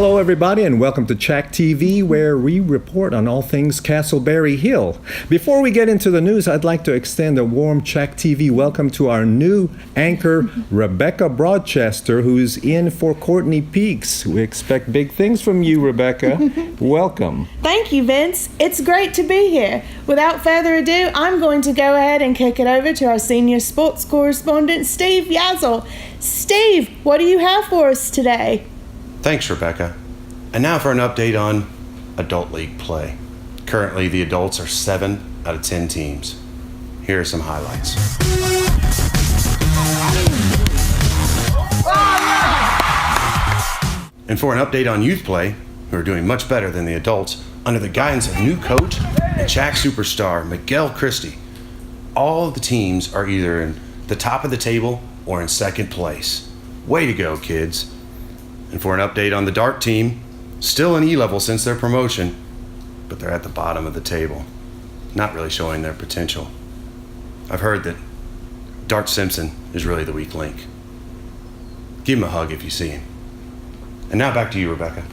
Hello, everybody, and welcome to Chack TV, where we report on all things Castleberry Hill. Before we get into the news, I'd like to extend a warm Chack TV welcome to our new anchor, Rebecca Broadchester, who's in for Courtney Peaks. We expect big things from you, Rebecca. Welcome. Thank you, Vince. It's great to be here. Without further ado, I'm going to go ahead and kick it over to our senior sports correspondent, Steve Yazzle. Steve, what do you have for us today? Thanks, Rebecca. And now for an update on adult league play. Currently, the adults are 7 out of 10 teams. Here are some highlights. And for an update on youth play, who are doing much better than the adults, under the guidance of new coach and Chack superstar Miguel Christie, all of the teams are either in the top of the table or in second place. Way to go, kids. And for an update on the dart team, still in E-level since their promotion, but they're at the bottom of the table, not really showing their potential. I've heard that Dart Simpson is really the weak link. Give him a hug if you see him. And now back to you, Rebecca.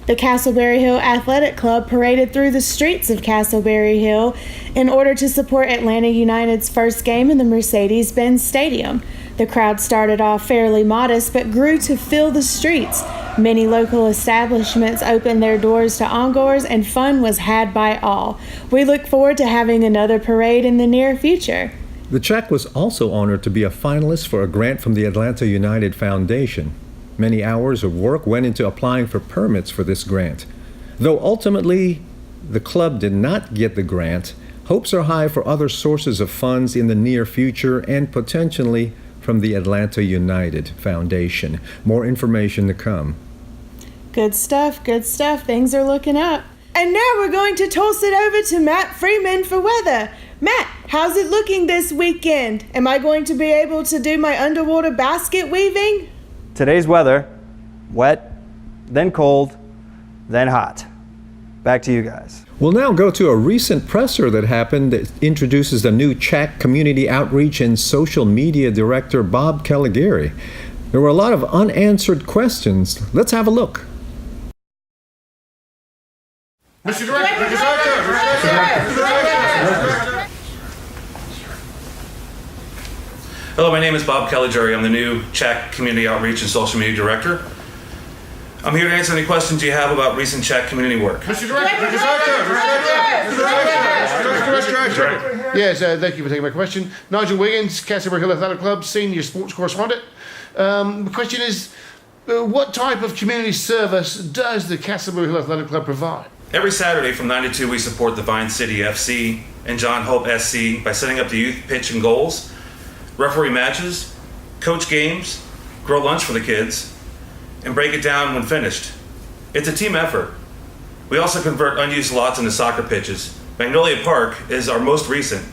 The Castleberry Hill Athletic Club paraded through the streets of Castleberry Hill in order to support Atlanta United's first game in the Mercedes-Benz Stadium. The crowd started off fairly modest but grew to fill the streets. Many local establishments opened their doors to ongoers and fun was had by all. We look forward to having another parade in the near future. The Chack was also honored to be a finalist for a grant from the Atlanta United Foundation. Many hours of work went into applying for permits for this grant. Though ultimately the club did not get the grant, hopes are high for other sources of funds in the near future and potentially from the Atlanta United Foundation. More information to come. Good stuff, good stuff. Things are looking up. And now we're going to toss it over to Matt Freeman for weather. Matt, how's it looking this weekend? Am I going to be able to do my underwater basket weaving? Today's weather, wet, then cold, then hot. Back to you guys. We'll now go to a recent presser that happened that introduces the new Chack Community Outreach and Social Media Director, Bob Caligari. There were a lot of unanswered questions. Let's have a look. Mr. Director, Hello, my name is Bob Caligari. I'm the new Chack Community Outreach and Social Media Director. I'm here to answer any questions you have about recent Chack community work. Mr. Director. Yes, thank you for taking my question. Nigel Wiggins, Castleberry Hill Athletic Club, Senior Sports Correspondent. The question is, what type of community service does the Castleberry Hill Athletic Club provide? Every Saturday from 9 to 2, we support the Vine City FC and John Hope SC by setting up the youth pitch and goals, referee matches, coach games, grow lunch for the kids, and break it down when finished. It's a team effort. We also convert unused lots into soccer pitches. Magnolia Park is our most recent.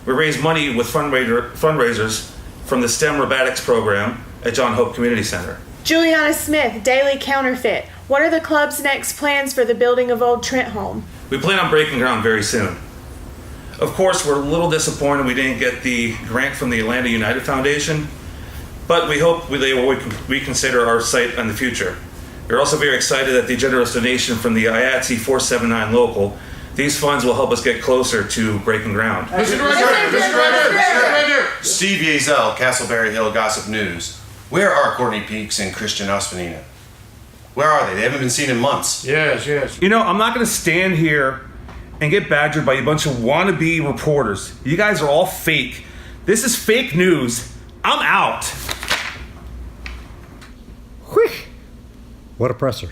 We raise money with fundraisers from the STEM robotics program at John Hope Community Center. Juliana Smith, Daily Counterfeit. What are the club's next plans for the building of Old Trent Home? We plan on breaking ground very soon. Of course, we're a little disappointed we didn't get the grant from the Atlanta United Foundation, but we hope they will reconsider our site in the future. We're also very excited at the generous donation from the IATSE 479 local. These funds will help us get closer to breaking ground. Mr. Director. Steve Yazel, Castleberry Hill Gossip News. Where are Courtney Peaks and Christian Ospinina? Where are they? They haven't been seen in months. Yes. You know, I'm not going to stand here and get badgered by a bunch of wannabe reporters. You guys are all fake. This is fake news. I'm out. Whew. What a presser.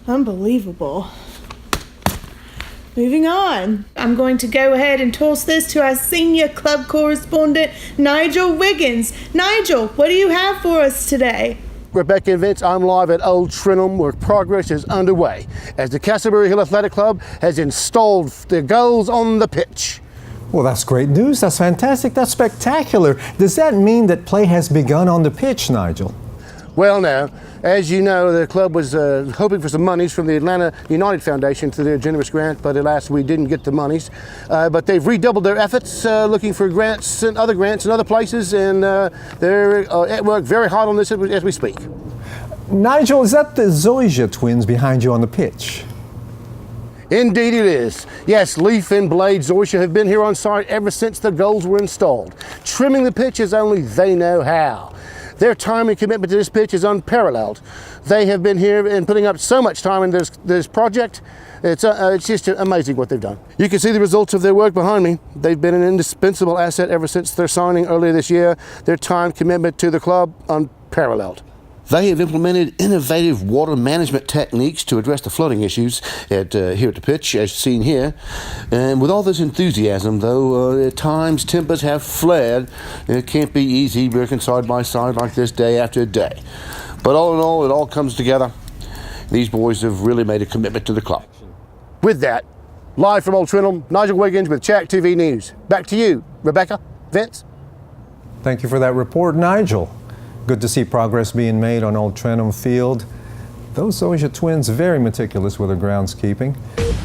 Unbelievable. Moving on. I'm going to go ahead and toss this to our senior club correspondent, Nigel Wiggins. Nigel, what do you have for us today? Rebecca and Vince, I'm live at Old Trentham where progress is underway as the Castleberry Hill Athletic Club has installed the goals on the pitch. Well, that's great news. That's fantastic. That's spectacular. Does that mean that play has begun on the pitch, Nigel? Well, now, as you know, the club was hoping for some monies from the Atlanta United Foundation through their generous grant, but alas, we didn't get the monies. But they've redoubled their efforts looking for grants in other places, and they're at work very hard on this as we speak. Nigel, is that the Zoysia twins behind you on the pitch? Indeed it is. Yes, Leaf and Blade Zoysia have been here on site ever since the goals were installed, trimming the pitch as only they know how. Their time and commitment to this pitch is unparalleled. They have been here and putting up so much time in this project. It's just amazing what they've done. You can see the results of their work behind me. They've been an indispensable asset ever since their signing earlier this year. Their time commitment to the club, unparalleled. They have implemented innovative water management techniques to address the flooding issues here at the pitch, as seen here. And with all this enthusiasm, though, at times tempers have flared. It can't be easy working side by side like this day after day. But all in all, it all comes together. These boys have really made a commitment to the club. With that, live from Old Trenholm, Nigel Wiggins with Chac TV News. Back to you, Rebecca, Vince. Thank you for that report, Nigel. Good to see progress being made on Old Trenholm Field. Those Zoysia twins, very meticulous with their groundskeeping.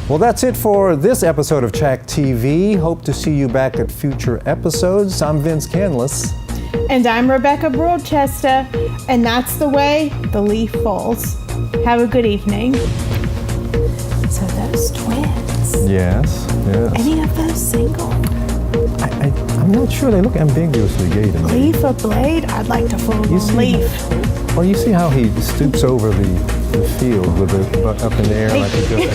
Well, that's it for this episode of Chac TV. Hope to see you back at future episodes. I'm Vince Canless. And I'm Rebecca Broadchester, and that's the way the leaf falls. Have a good evening. So those twins. Yes. Any of those single? I'm not sure. They look ambiguously gay to me. Leaf or Blade? I'd like to follow Leaf. Well, you see how he stoops over the field with it up in the air like he goes.